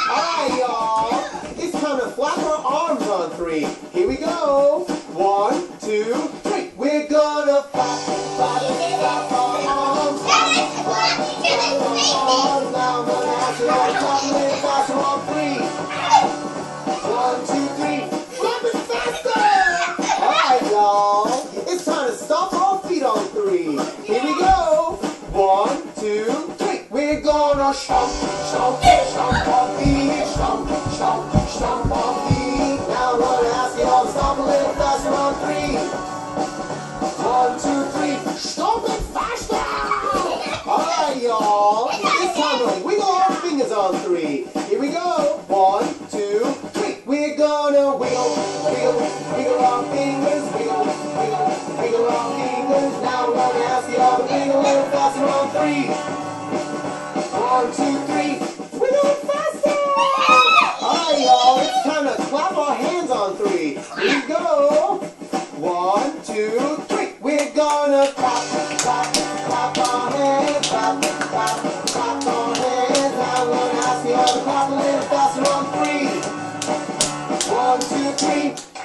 Alright, y'all. It's time to flap our arms on three. Here we go. 1, 2, 3. We're gonna flap, flap, flap our arms. Flap, flap, flap our arms. Now I'm gonna ask you all to clap a little faster on three. 1, 2, 3. Flap it faster. Alright, y'all. It's time to stomp our feet on three. Here we go. 1, 2, 3. We're gonna stomp, stomp, stomp our feet. Stomp, stomp, stomp our feet. Now I'm gonna ask you all to stomp a little faster on three. 1, 2, 3. Stomp it faster. Alright, y'all. It's time to wiggle our fingers on three. Here we go. 1, 2, 3. We're gonna wiggle, wiggle, wiggle our fingers. Wiggle, wiggle, wiggle our fingers. Now I'm gonna ask you all to wiggle a little faster on three. 1, 2, 3. Wiggle it faster. Alright, y'all. It's time to clap our hands on three. Here we go. 1, 2, 3. We're gonna clap, clap, clap our hands. Clap, clap, clap our hands. Now I'm gonna ask you all to clap a little faster on three. 1, 2, 3.